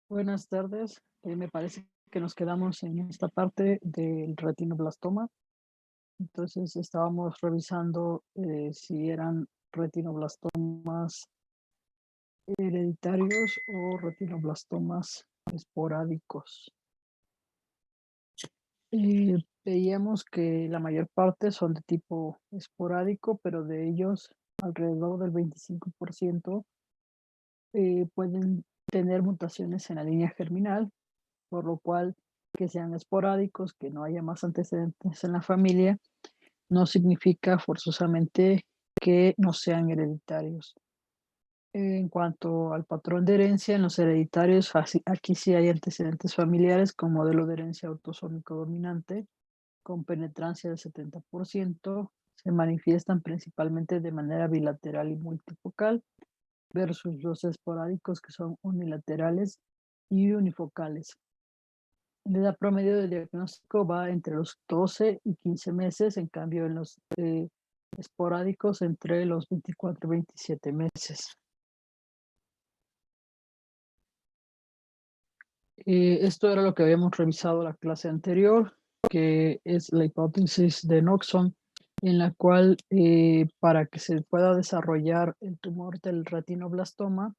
Buenas tardes. Me parece que nos quedamos en esta parte del retinoblastoma. Entonces estábamos revisando si eran retinoblastomas hereditarios o retinoblastomas esporádicos. Veíamos que la mayor parte son de tipo esporádico, pero de ellos alrededor del 25% pueden tener mutaciones en la línea germinal, por lo cual que sean esporádicos, que no haya más antecedentes en la familia, no significa forzosamente que no sean hereditarios. En cuanto al patrón de herencia, en los hereditarios, aquí sí hay antecedentes familiares con modelo de herencia autosómico dominante, con penetrancia del 70%, se manifiestan principalmente de manera bilateral y multifocal, versus los esporádicos que son unilaterales y unifocales. La edad promedio de diagnóstico va entre los 12 y 15 meses, en cambio en los esporádicos entre los 24 y 27 meses. Esto era lo que habíamos revisado la clase anterior, que es la hipótesis de Noxon, en la cual para que se pueda desarrollar el tumor del retinoblastoma,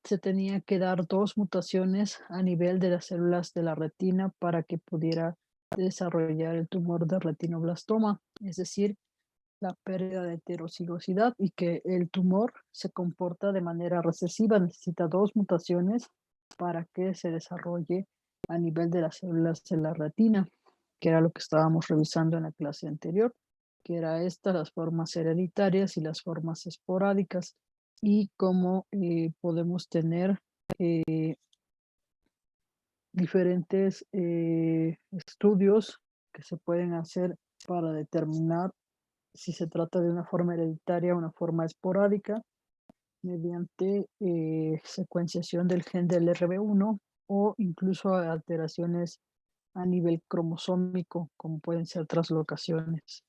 se tenía que dar dos mutaciones a nivel de las células de la retina para que pudiera desarrollar el tumor de retinoblastoma, es decir, la pérdida de heterocigosidad y que el tumor se comporta de manera recesiva, necesita dos mutaciones para que se desarrolle a nivel de las células de la retina, que era lo que estábamos revisando en la clase anterior, que era esta, las formas hereditarias y las formas esporádicas, y cómo podemos tener diferentes estudios que se pueden hacer para determinar si se trata de una forma hereditaria o una forma esporádica mediante secuenciación del gen del RB1 o incluso alteraciones a nivel cromosómico, como pueden ser translocaciones.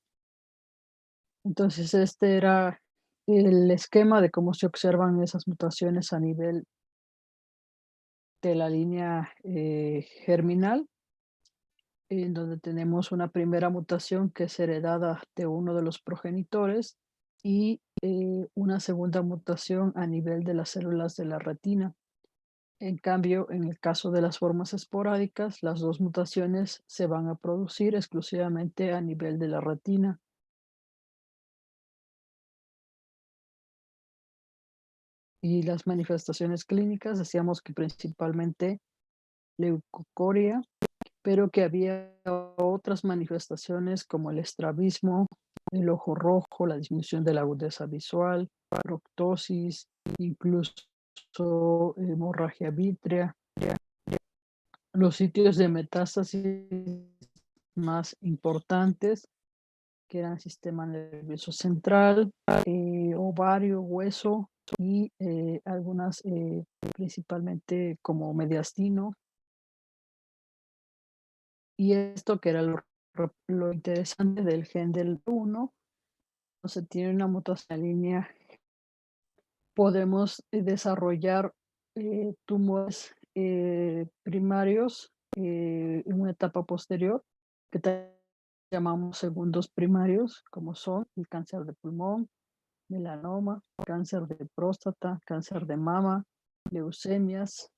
Entonces, este era el esquema de cómo se observan esas mutaciones a nivel de la línea germinal, en donde tenemos una primera mutación que es heredada de uno de los progenitores y una segunda mutación a nivel de las células de la retina. En cambio, en el caso de las formas esporádicas, las dos mutaciones se van a producir exclusivamente a nivel de la retina. Y las manifestaciones clínicas, decíamos que principalmente leucocoria, pero que había otras manifestaciones como el estrabismo, el ojo rojo, la disminución de la agudeza visual, proctosis, incluso hemorragia vítrea. Los sitios de metástasis más importantes, que eran sistema nervioso central, ovario, hueso y algunas principalmente como mediastino. Y esto que era lo interesante del gen del 1, se tiene una mutación en la línea, podemos desarrollar tumores primarios en una etapa posterior, que llamamos segundos primarios, como son el cáncer de pulmón, melanoma, cáncer de próstata, cáncer de mama, leucemias,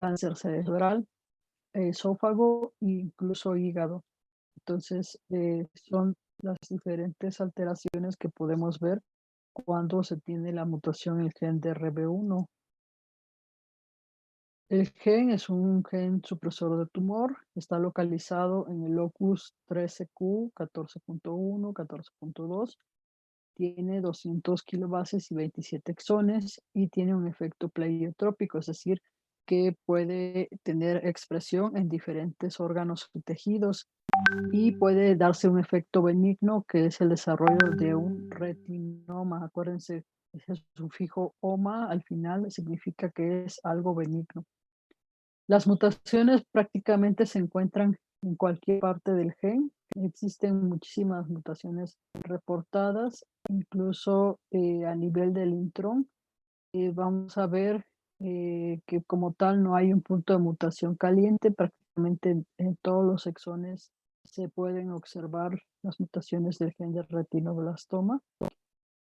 cáncer cerebral, esófago e incluso hígado. Entonces, son las diferentes alteraciones que podemos ver cuando se tiene la mutación en el gen de RB1. El gen es un gen supresor de tumor, está localizado en el locus 13Q, 14.1, 14.2, tiene 200 kilobases y 27 exones y tiene un efecto pleiotrópico, es decir, que puede tener expresión en diferentes órganos y tejidos y puede darse un efecto benigno que es el desarrollo de un retinoma. Acuérdense, ese sufijo oma al final significa que es algo benigno. Las mutaciones prácticamente se encuentran en cualquier parte del gen. Existen muchísimas mutaciones reportadas, incluso a nivel del intrón. Vamos a ver que como tal no hay un punto de mutación caliente, prácticamente en todos los exones se pueden observar las mutaciones del gen de retinoblastoma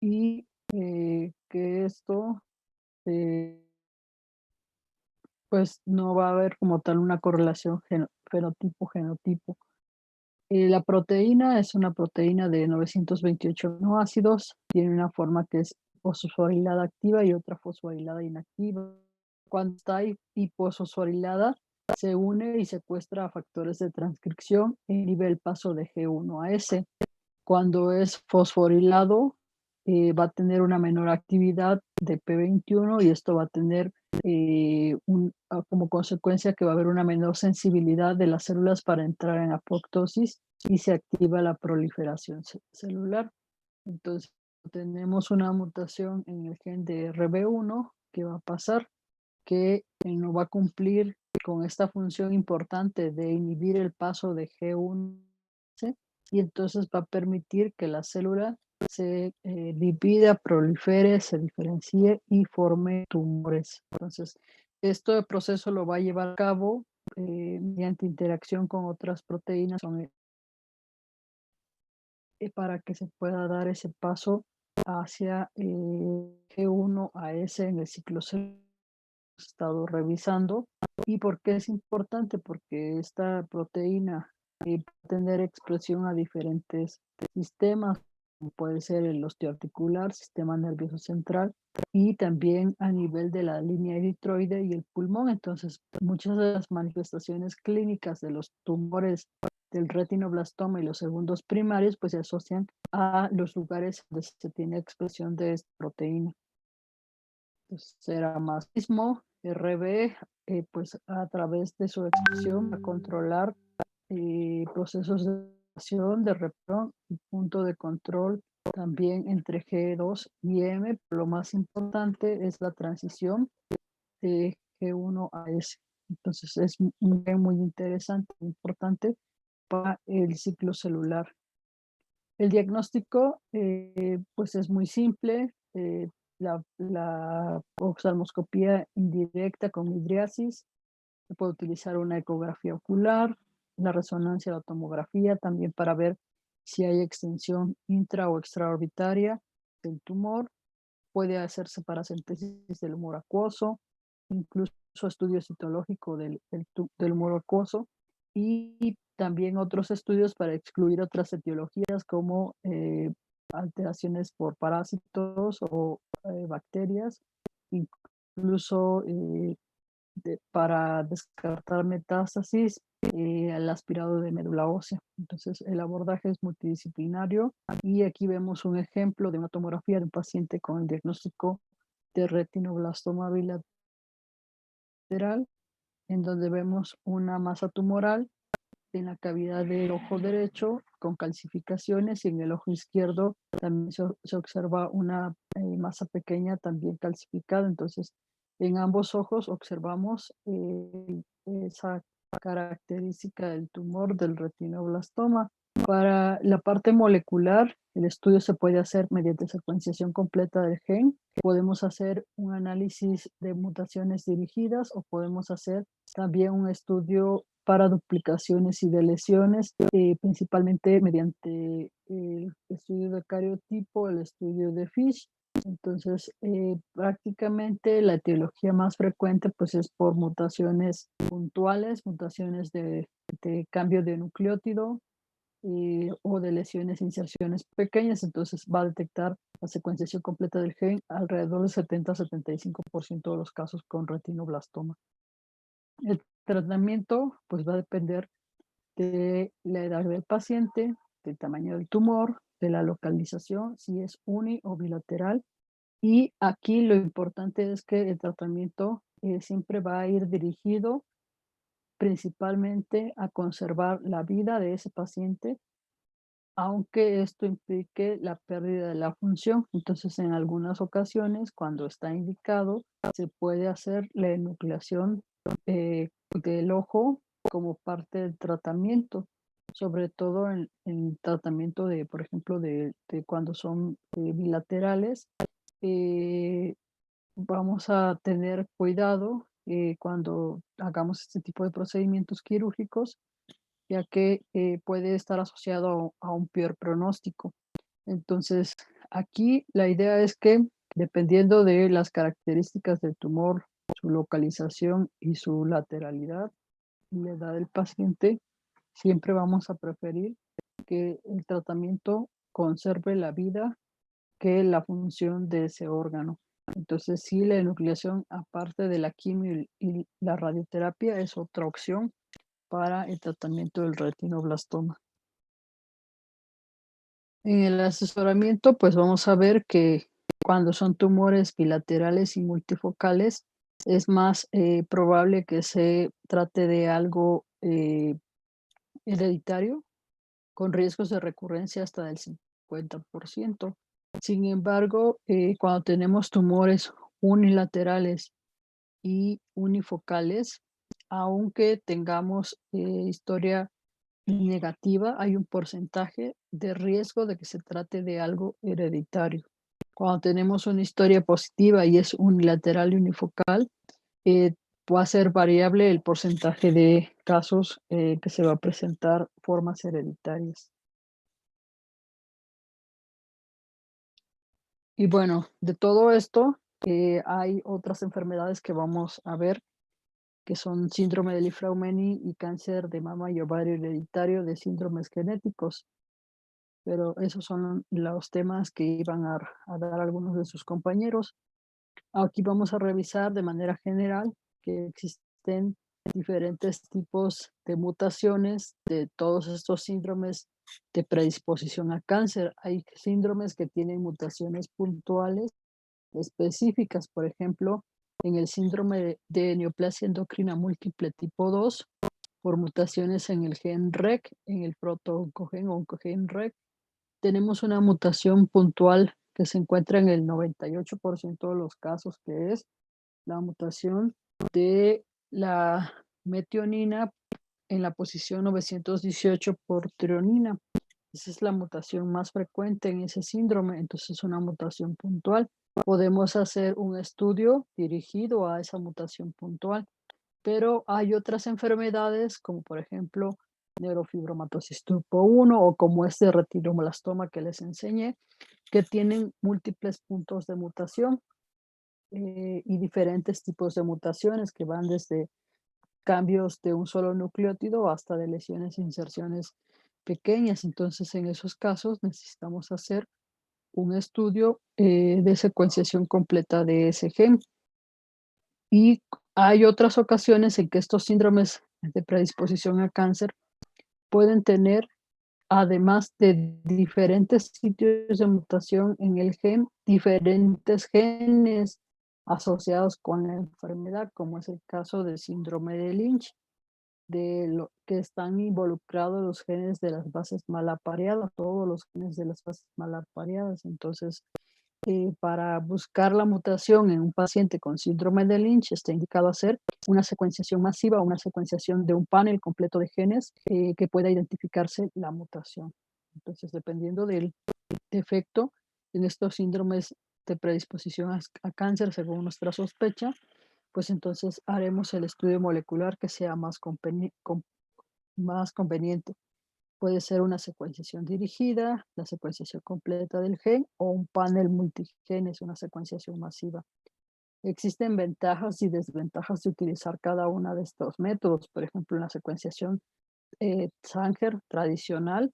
y que esto, eh, pues no va a haber como tal una correlación fenotipo-genotipo. La proteína es una proteína de 928 aminoácidos, tiene una forma que es fosforilada activa y otra fosforilada inactiva. Cuando está hiposfosforilada, se une y secuestra a factores de transcripción e inhibe el paso de G1 a S. Cuando es fosforilado, va a tener una menor actividad de P21 y esto va a tener como consecuencia que va a haber una menor sensibilidad de las células para entrar en apoptosis y se activa la proliferación celular. Entonces, tenemos una mutación en el gen de RB1 que va a pasar, que no va a cumplir con esta función importante de inhibir el paso de G1 y entonces va a permitir que la célula se divida, prolifere, se diferencie y forme tumores. Entonces, este proceso lo va a llevar a cabo mediante interacción con otras proteínas para que se pueda dar ese paso hacia G1 a S en el ciclo celular estado revisando. ¿Y por qué es importante? Porque esta proteína va a tener expresión a diferentes sistemas, como puede ser el osteoarticular, sistema nervioso central y también a nivel de la línea eritroide y el pulmón. Entonces, muchas de las manifestaciones clínicas de los tumores del retinoblastoma y los segundos primarios, pues se asocian a los lugares donde se tiene expresión de esta proteína. Entonces, será masismo, RB, pues a través de su expresión a controlar procesos de acción, de represión y punto de control también entre G2 y M. Lo más importante es la transición de G1 a S. Entonces es un gen muy interesante, importante para el ciclo celular. El diagnóstico, pues es muy simple. La oftalmoscopía indirecta con midriasis, se puede utilizar una ecografía ocular, la resonancia, la tomografía, también para ver si hay extensión intra o extraorbitaria del tumor. Puede hacerse paracentesis del humor acuoso, incluso estudio citológico del humor acuoso y también otros estudios para excluir otras etiologías como alteraciones por parásitos o bacterias, incluso para descartar metástasis, el aspirado de médula ósea. Entonces, el abordaje es multidisciplinario y aquí vemos un ejemplo de una tomografía de un paciente con el diagnóstico de retinoblastoma bilateral, en donde vemos una masa tumoral en la cavidad del ojo derecho con calcificaciones y en el ojo izquierdo también se observa una masa pequeña también calcificada. Entonces, en ambos ojos observamos esa característica del tumor del retinoblastoma. Para la parte molecular, el estudio se puede hacer mediante secuenciación completa del gen. Podemos hacer un análisis de mutaciones dirigidas o podemos hacer también un estudio para duplicaciones y de lesiones, principalmente mediante el estudio de cariotipo, el estudio de Fish. Entonces, prácticamente la etiología más frecuente pues es por mutaciones puntuales, mutaciones de cambio de nucleótido o de lesiones, inserciones pequeñas. Entonces va a detectar la secuenciación completa del gen alrededor del 70-75% de los casos con retinoblastoma. El tratamiento pues va a depender de la edad del paciente, del tamaño del tumor, de la localización, si es uni o bilateral. Y aquí lo importante es que el tratamiento siempre va a ir dirigido principalmente a conservar la vida de ese paciente, aunque esto implique la pérdida de la función. Entonces, en algunas ocasiones, cuando está indicado, se puede hacer la enucleación del ojo como parte del tratamiento, sobre todo en tratamiento de, por ejemplo, de cuando son bilaterales. vamos a tener cuidado cuando hagamos este tipo de procedimientos quirúrgicos, ya que puede estar asociado a un peor pronóstico. Entonces, aquí la idea es que, dependiendo de las características del tumor, su localización y su lateralidad y la edad del paciente, siempre vamos a preferir que el tratamiento conserve la vida que la función de ese órgano. Entonces, sí, la enucleación, aparte de la quimio y la radioterapia, es otra opción para el tratamiento del retinoblastoma. En el asesoramiento, pues vamos a ver que cuando son tumores bilaterales y multifocales, es más probable que se trate de algo hereditario, con riesgos de recurrencia hasta del 50%. Sin embargo, cuando tenemos tumores unilaterales y unifocales, aunque tengamos historia negativa, hay un porcentaje de riesgo de que se trate de algo hereditario. Cuando tenemos una historia positiva y es unilateral y unifocal, eh, va a ser variable el porcentaje de casos que se va a presentar formas hereditarias. Y bueno, de todo esto, hay otras enfermedades que vamos a ver, que son síndrome de Li-Fraumeni y cáncer de mama y ovario hereditario de síndromes genéticos. Pero esos son los temas que iban a dar algunos de sus compañeros. Aquí vamos a revisar de manera general que existen diferentes tipos de mutaciones de todos estos síndromes de predisposición a cáncer. Hay síndromes que tienen mutaciones puntuales específicas, por ejemplo, en el síndrome de neoplasia endocrina múltiple tipo 2 por mutaciones en el gen REC, en el protooncogen o oncogen REC, tenemos una mutación puntual que se encuentra en el 98% de los casos, que es la mutación de la metionina en la posición 918 por trionina. Esa es la mutación más frecuente en ese síndrome, entonces es una mutación puntual. Podemos hacer un estudio dirigido a esa mutación puntual, pero hay otras enfermedades, como por ejemplo neurofibromatosis tipo 1 o como este retinoblastoma que les enseñé, que tienen múltiples puntos de mutación y diferentes tipos de mutaciones que van desde cambios de un solo nucleótido hasta de lesiones e inserciones pequeñas. Entonces, en esos casos necesitamos hacer un estudio de secuenciación completa de ese gen. Y hay otras ocasiones en que estos síndromes de predisposición a cáncer pueden tener, además de diferentes sitios de mutación en el gen, diferentes genes asociados con la enfermedad, como es el caso del síndrome de Lynch, de lo que están involucrados los genes de las bases malapareadas, todos los genes de las bases malapareadas. Entonces, para buscar la mutación en un paciente con síndrome de Lynch, está indicado hacer una secuenciación masiva o una secuenciación de un panel completo de genes que pueda identificarse la mutación. Entonces, dependiendo del defecto en estos síndromes de predisposición a cáncer, según nuestra sospecha, pues entonces haremos el estudio molecular que sea más conveniente. Puede ser una secuenciación dirigida, la secuenciación completa del gen o un panel multigenes, una secuenciación masiva. Existen ventajas y desventajas de utilizar cada uno de estos métodos. Por ejemplo, en la secuenciación Sanger tradicional,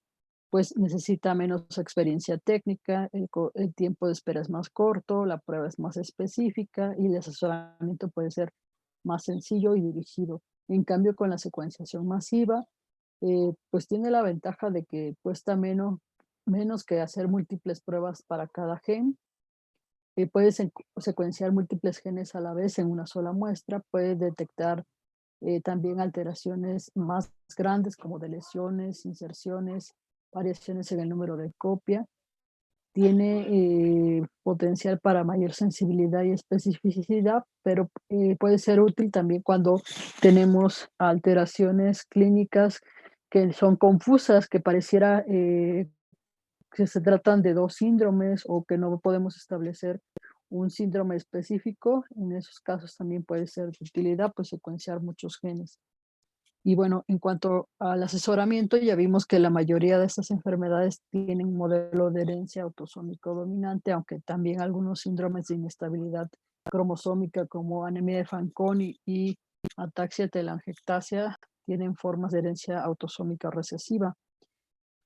pues necesita menos experiencia técnica, el tiempo de espera es más corto, la prueba es más específica y el asesoramiento puede ser más sencillo y dirigido. En cambio, con la secuenciación masiva, pues tiene la ventaja de que cuesta menos que hacer múltiples pruebas para cada gen. Puedes secuenciar múltiples genes a la vez en una sola muestra, puedes detectar también alteraciones más grandes como de lesiones, inserciones, variaciones en el número de copia. Tiene potencial para mayor sensibilidad y especificidad, pero puede ser útil también cuando tenemos alteraciones clínicas que son confusas, que pareciera que se tratan de dos síndromes o que no podemos establecer un síndrome específico. En esos casos también puede ser de utilidad, pues, secuenciar muchos genes. Y bueno, en cuanto al asesoramiento, ya vimos que la mayoría de estas enfermedades tienen un modelo de herencia autosómico dominante, aunque también algunos síndromes de inestabilidad cromosómica como anemia de Fanconi y ataxia telangiectasia tienen formas de herencia autosómica recesiva.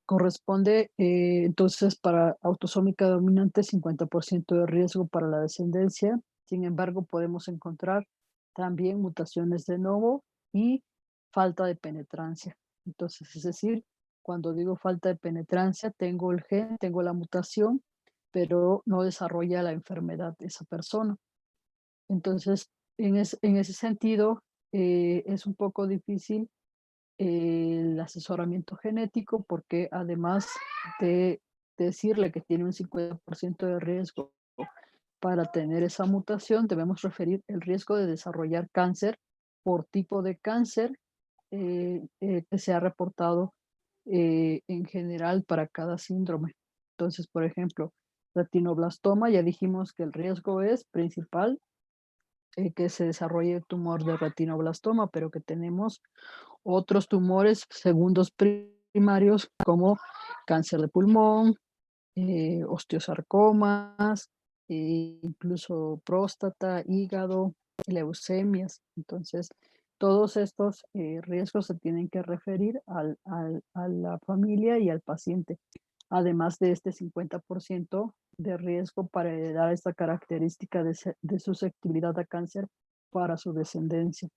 Corresponde, entonces, para autosómica dominante, 50% de riesgo para la descendencia. Sin embargo, podemos encontrar también mutaciones de novo y falta de penetrancia. Entonces, es decir, cuando digo falta de penetrancia, tengo el gen, tengo la mutación, pero no desarrolla la enfermedad esa persona. Entonces, en ese sentido, es un poco difícil el asesoramiento genético, porque además de decirle que tiene un 50% de riesgo para tener esa mutación, debemos referir el riesgo de desarrollar cáncer por tipo de cáncer que se ha reportado en general para cada síndrome. Entonces, por ejemplo, retinoblastoma, ya dijimos que el riesgo es principal que se desarrolle tumor de retinoblastoma, pero que tenemos otros tumores segundos primarios como cáncer de pulmón, osteosarcomas, incluso próstata, hígado, leucemias. Entonces, todos estos riesgos se tienen que referir a la familia y al paciente, además de este 50% de riesgo para heredar esta característica de susceptibilidad a cáncer para su descendencia.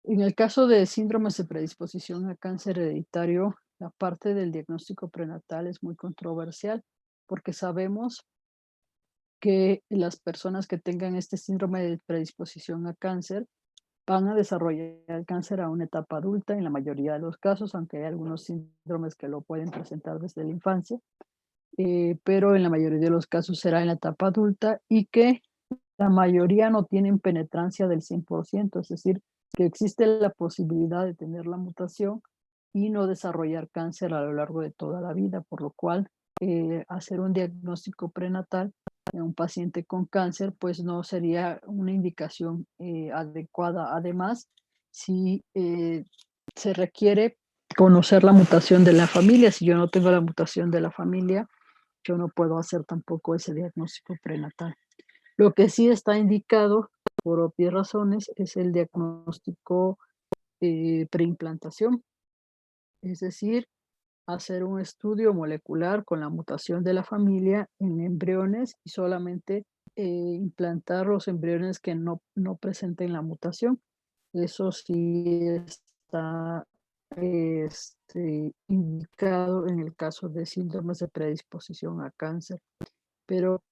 En el caso de síndromes de predisposición a cáncer hereditario, la parte del diagnóstico prenatal es muy controversial porque sabemos que las personas que tengan este síndrome de predisposición a cáncer van a desarrollar el cáncer a una etapa adulta en la mayoría de los casos, aunque hay algunos síndromes que lo pueden presentar desde la infancia, pero en la mayoría de los casos será en la etapa adulta y que la mayoría no tienen penetrancia del 100%, es decir, que existe la posibilidad de tener la mutación y no desarrollar cáncer a lo largo de toda la vida, por lo cual hacer un diagnóstico prenatal en un paciente con cáncer, pues no sería una indicación adecuada. Además, si se requiere conocer la mutación de la familia, si yo no tengo la mutación de la familia, yo no puedo hacer tampoco ese diagnóstico prenatal. Lo que sí está indicado, por obvias razones, es el diagnóstico preimplantación, es decir, hacer un estudio molecular con la mutación de la familia en embriones y solamente implantar los embriones que no presenten la mutación. Eso sí está indicado en el caso de síndromes de predisposición a cáncer, pero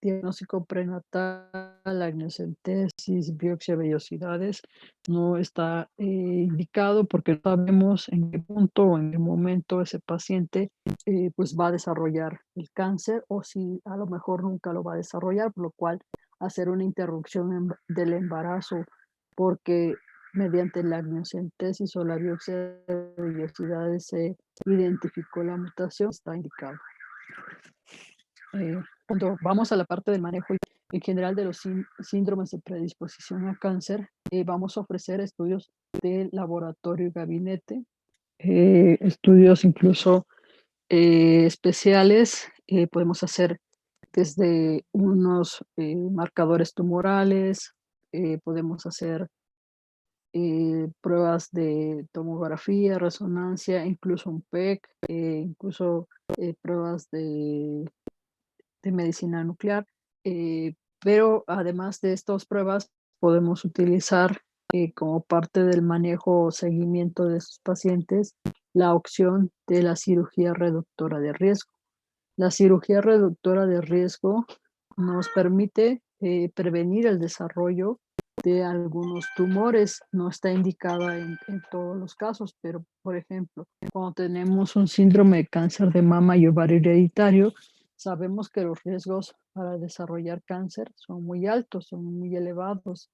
diagnóstico prenatal, amniocentesis, biopsia de vellosidades, no está indicado porque no sabemos en qué punto o en qué momento ese paciente pues va a desarrollar el cáncer o si a lo mejor nunca lo va a desarrollar, por lo cual hacer una interrupción del embarazo porque mediante la amniocentesis o la biopsia de vellosidades se identificó la mutación, está indicado. Cuando vamos a la parte del manejo en general de los síndromes de predisposición a cáncer, vamos a ofrecer estudios de laboratorio y gabinete, estudios incluso especiales. Podemos hacer desde unos marcadores tumorales, podemos hacer pruebas de tomografía, resonancia, incluso un PET, incluso pruebas de medicina nuclear, pero además de estas pruebas podemos utilizar como parte del manejo o seguimiento de estos pacientes la opción de la cirugía reductora de riesgo. La cirugía reductora de riesgo nos permite prevenir el desarrollo de algunos tumores. No está indicada en todos los casos, pero por ejemplo, cuando tenemos un síndrome de cáncer de mama y ovario hereditario, sabemos que los riesgos para desarrollar cáncer son muy altos, son muy elevados.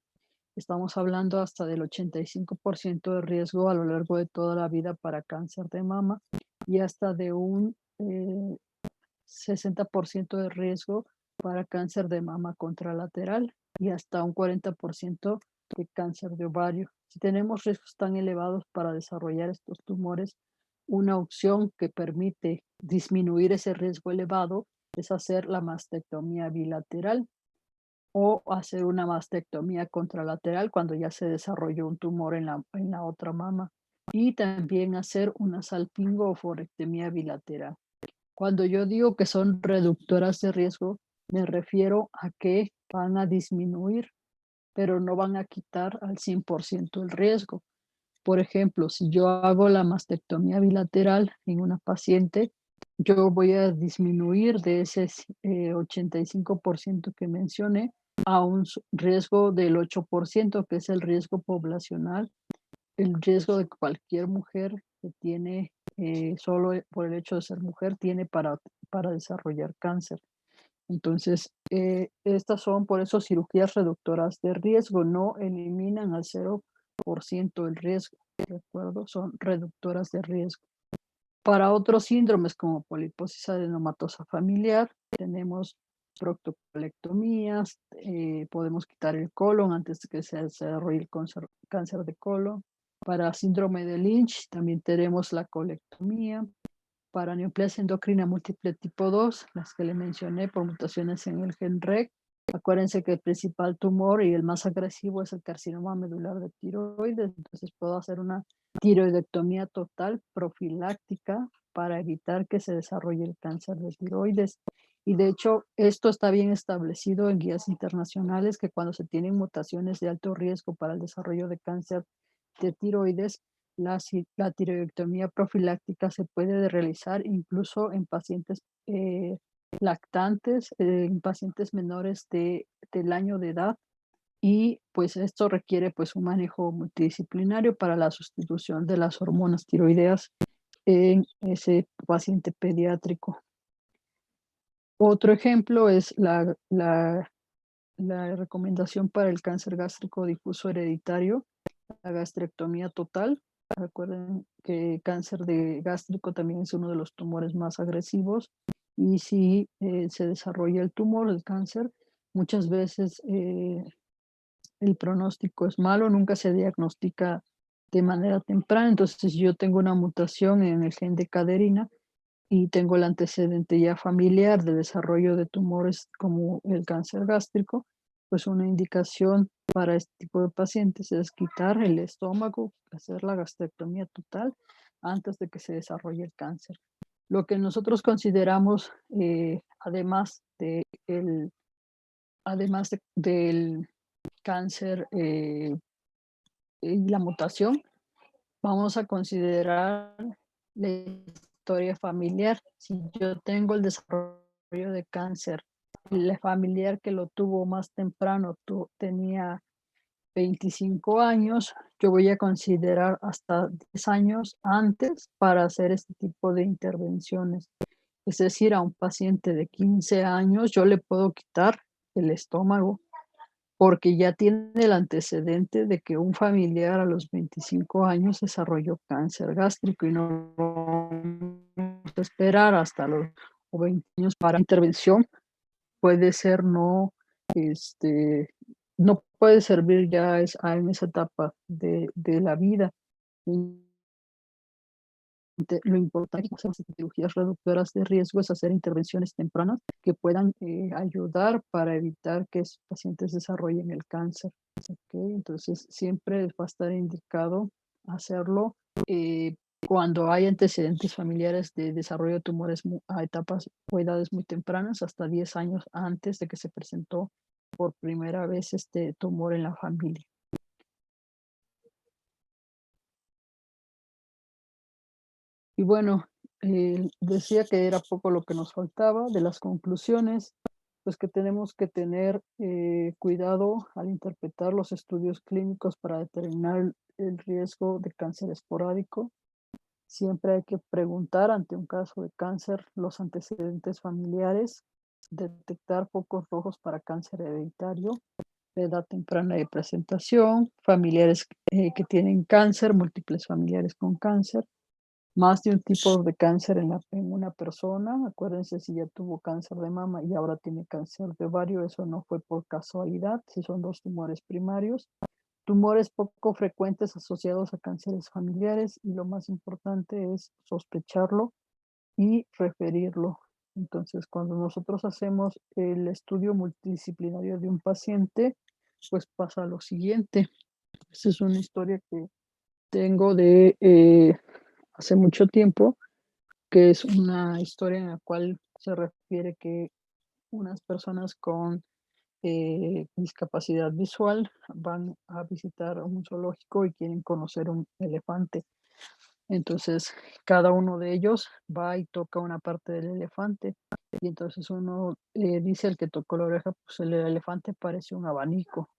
Estamos hablando hasta del 85% de riesgo a lo largo de toda la vida para cáncer de mama y hasta de un 60% de riesgo para cáncer de mama contralateral y hasta un 40% de cáncer de ovario. Si tenemos riesgos tan elevados para desarrollar estos tumores, una opción que permite disminuir ese riesgo elevado es hacer la mastectomía bilateral o hacer una mastectomía contralateral cuando ya se desarrolló un tumor en la otra mama. Y también hacer una salpingo o forectomía bilateral. Cuando yo digo que son reductoras de riesgo, me refiero a que van a disminuir, pero no van a quitar al 100% el riesgo. Por ejemplo, si yo hago la mastectomía bilateral en una paciente, yo voy a disminuir de ese 85% que mencioné a un riesgo del 8%, que es el riesgo poblacional, el riesgo de cualquier mujer que tiene, solo por el hecho de ser mujer, tiene para desarrollar cáncer. Entonces, estas son por eso cirugías reductoras de riesgo, no eliminan al 0% el riesgo, ¿de acuerdo? Son reductoras de riesgo. Para otros síndromes como poliposis adenomatosa familiar, tenemos proctocolectomías, podemos quitar el colon antes de que se desarrolle el cáncer de colon. Para síndrome de Lynch también tenemos la colectomía. Para neoplasia endocrina múltiple tipo 2, las que le mencioné por mutaciones en el gen REC. Acuérdense que el principal tumor y el más agresivo es el carcinoma medular de tiroides, entonces puedo hacer una tiroidectomía total profiláctica para evitar que se desarrolle el cáncer de tiroides. Y de hecho, esto está bien establecido en guías internacionales que cuando se tienen mutaciones de alto riesgo para el desarrollo de cáncer de tiroides, la tiroidectomía profiláctica se puede realizar incluso en pacientes lactantes, en pacientes menores del año de edad, y pues esto requiere pues un manejo multidisciplinario para la sustitución de las hormonas tiroideas en ese paciente pediátrico. Otro ejemplo es la recomendación para el cáncer gástrico difuso hereditario, la gastrectomía total. Recuerden que cáncer de gástrico también es uno de los tumores más agresivos y si se desarrolla el tumor, el cáncer, muchas veces el pronóstico es malo, nunca se diagnostica de manera temprana. Entonces, si yo tengo una mutación en el gen de caderina y tengo el antecedente ya familiar de desarrollo de tumores como el cáncer gástrico, pues una indicación para este tipo de pacientes es quitar el estómago, hacer la gastrectomía total antes de que se desarrolle el cáncer. Lo que nosotros consideramos, del cáncer y la mutación, vamos a considerar la historia familiar. Si yo tengo el desarrollo de cáncer, la familiar que lo tuvo más temprano tenía 25 años, yo voy a considerar hasta 10 años antes para hacer este tipo de intervenciones. Es decir, a un paciente de 15 años yo le puedo quitar el estómago porque ya tiene el antecedente de que un familiar a los 25 años desarrolló cáncer gástrico y no vamos a esperar hasta los 20 años para intervención. Puede ser no puede servir ya en esa etapa de la vida. Lo importante de las cirugías reductoras de riesgo es hacer intervenciones tempranas que puedan ayudar para evitar que esos pacientes desarrollen el cáncer. ¿Okay? Entonces, siempre va a estar indicado hacerlo cuando hay antecedentes familiares de desarrollo de tumores a etapas o edades muy tempranas, hasta 10 años antes de que se presentó por primera vez este tumor en la familia. Y bueno, decía que era poco lo que nos faltaba de las conclusiones, pues que tenemos que tener cuidado al interpretar los estudios clínicos para determinar el riesgo de cáncer esporádico. Siempre hay que preguntar ante un caso de cáncer los antecedentes familiares, detectar focos rojos para cáncer hereditario, edad temprana de presentación, familiares que tienen cáncer, múltiples familiares con cáncer. más de un tipo de cáncer en una persona. Acuérdense, si ya tuvo cáncer de mama y ahora tiene cáncer de ovario, eso no fue por casualidad, si son dos tumores primarios. Tumores poco frecuentes asociados a cánceres familiares y lo más importante es sospecharlo y referirlo. Entonces, cuando nosotros hacemos el estudio multidisciplinario de un paciente, pues pasa lo siguiente. Esa es una historia que tengo de hace mucho tiempo, que es una historia en la cual se refiere que unas personas con discapacidad visual van a visitar un zoológico y quieren conocer un elefante. Entonces, cada uno de ellos va y toca una parte del elefante. Y entonces uno dice, el que tocó la oreja, pues el elefante parece un abanico.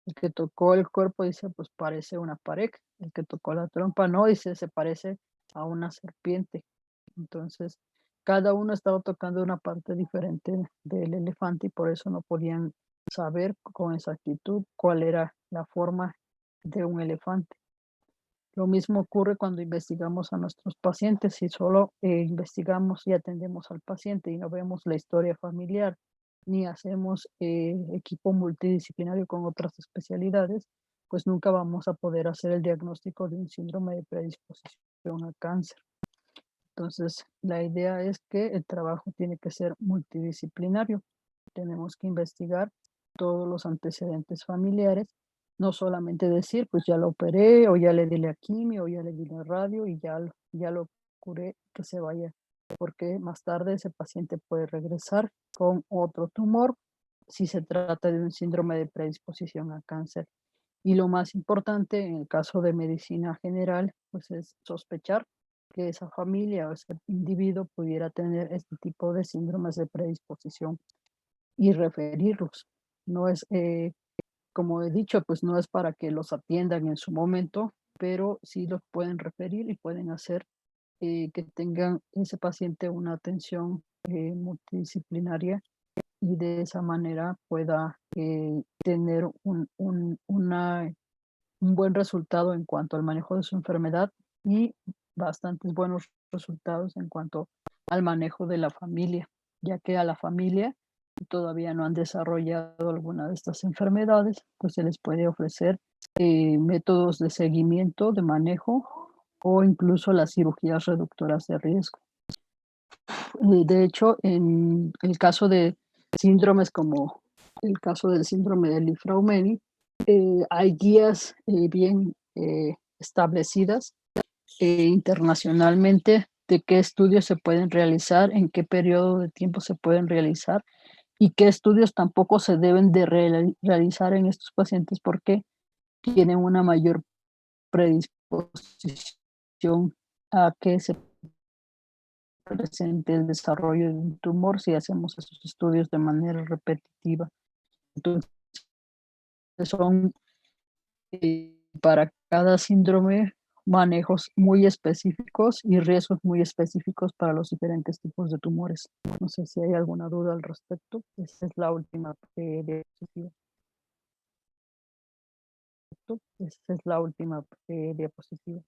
El que tocó el cuerpo dice, pues parece una pared. El que tocó la trompa no, dice, se parece a una serpiente. Entonces, cada uno estaba tocando una parte diferente del elefante y por eso no podían saber con exactitud cuál era la forma de un elefante. Lo mismo ocurre cuando investigamos a nuestros pacientes. Si solo investigamos y atendemos al paciente y no vemos la historia familiar, ni hacemos equipo multidisciplinario con otras especialidades, pues nunca vamos a poder hacer el diagnóstico de un síndrome de predisposición a cáncer. Entonces, la idea es que el trabajo tiene que ser multidisciplinario. Tenemos que investigar todos los antecedentes familiares, no solamente decir, pues ya lo operé, o ya le di la quimio, o ya le di la radio y ya lo curé, que se vaya, porque más tarde ese paciente puede regresar con otro tumor si se trata de un síndrome de predisposición a cáncer. Y lo más importante en el caso de medicina general, pues es sospechar que esa familia o ese individuo pudiera tener este tipo de síndromes de predisposición y referirlos. No es, como he dicho, pues no es para que los atiendan en su momento, pero sí los pueden referir y pueden hacer que tengan ese paciente una atención multidisciplinaria y de esa manera pueda tener un buen resultado en cuanto al manejo de su enfermedad y bastantes buenos resultados en cuanto al manejo de la familia, ya que a la familia todavía no han desarrollado alguna de estas enfermedades, pues se les puede ofrecer métodos de seguimiento, de manejo o incluso las cirugías reductoras de riesgo. De hecho, en el caso de síndromes como el caso del síndrome de Li-Fraumeni, hay guías bien establecidas internacionalmente de qué estudios se pueden realizar, en qué periodo de tiempo se pueden realizar y qué estudios tampoco se deben de realizar en estos pacientes porque tienen una mayor predisposición a que se presente el desarrollo de un tumor si hacemos esos estudios de manera repetitiva. Entonces, son para cada síndrome manejos muy específicos y riesgos muy específicos para los diferentes tipos de tumores. No sé si hay alguna duda al respecto. Esa es la última diapositiva. Esa es la última diapositiva.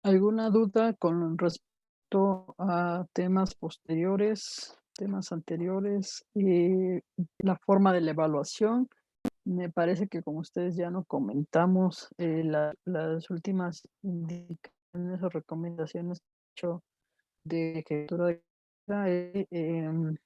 ¿Alguna duda con respecto a temas posteriores, temas anteriores? La forma de la evaluación. Me parece que como ustedes ya no comentamos, las últimas indicaciones o recomendaciones hecho de escritura de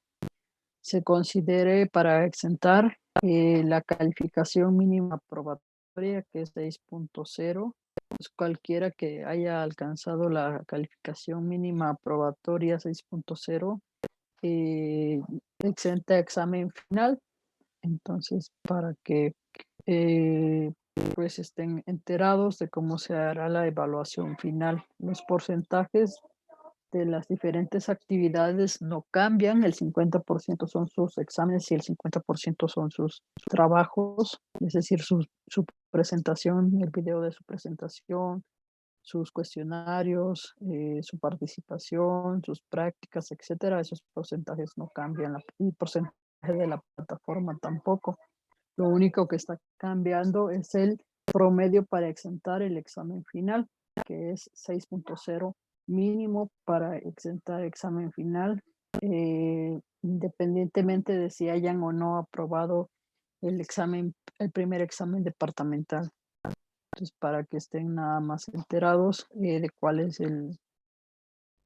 se considere para exentar la calificación mínima aprobatoria, que es 6.0. Pues cualquiera que haya alcanzado la calificación mínima aprobatoria 6.0 exenta examen final Entonces, para que eh, pues estén enterados de cómo se hará la evaluación final. Los porcentajes de las diferentes actividades no cambian, el 50% son sus exámenes y el 50% son sus trabajos, es decir, su presentación, el video de su presentación, sus cuestionarios, su participación, sus prácticas, etcétera. Esos porcentajes no cambian, el porcentaje de la plataforma tampoco. Lo único que está cambiando es el promedio para exentar el examen final, que es 6.0 mínimo para exentar examen final, independientemente de si hayan o no aprobado el primer examen departamental. Entonces, para que estén nada más enterados de cuál es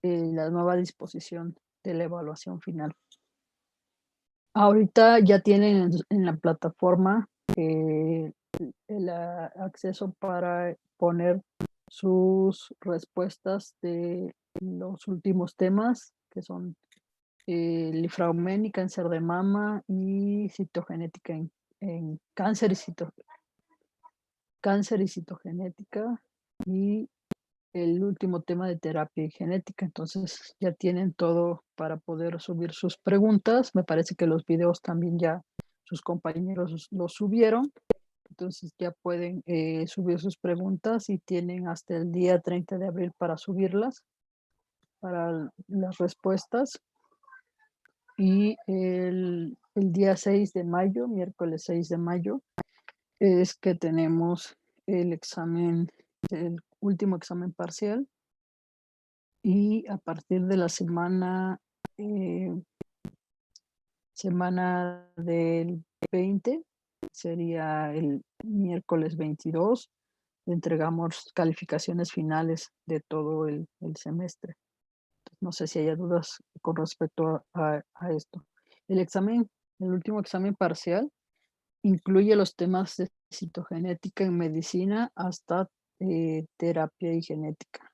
la nueva disposición de la evaluación final. Ahorita ya tienen en la plataforma el acceso para poner sus respuestas de los últimos temas, que son Lifraumen y cáncer de mama y citogenética en cáncer y citogenética, y el último tema de terapia y genética. Entonces, ya tienen todo para poder subir sus preguntas. Me parece que los videos también ya sus compañeros los subieron. Entonces, ya pueden, subir sus preguntas y tienen hasta el día 30 de abril para subirlas, para las respuestas. Y el día 6 de mayo, miércoles 6 de mayo, es que tenemos el último examen parcial. Y a partir de la eh, semana del 20, sería el miércoles 22, entregamos calificaciones finales de todo el semestre. No sé si haya dudas con respecto a esto. El examen, el último examen parcial incluye los temas de citogenética en medicina hasta terapia y genética.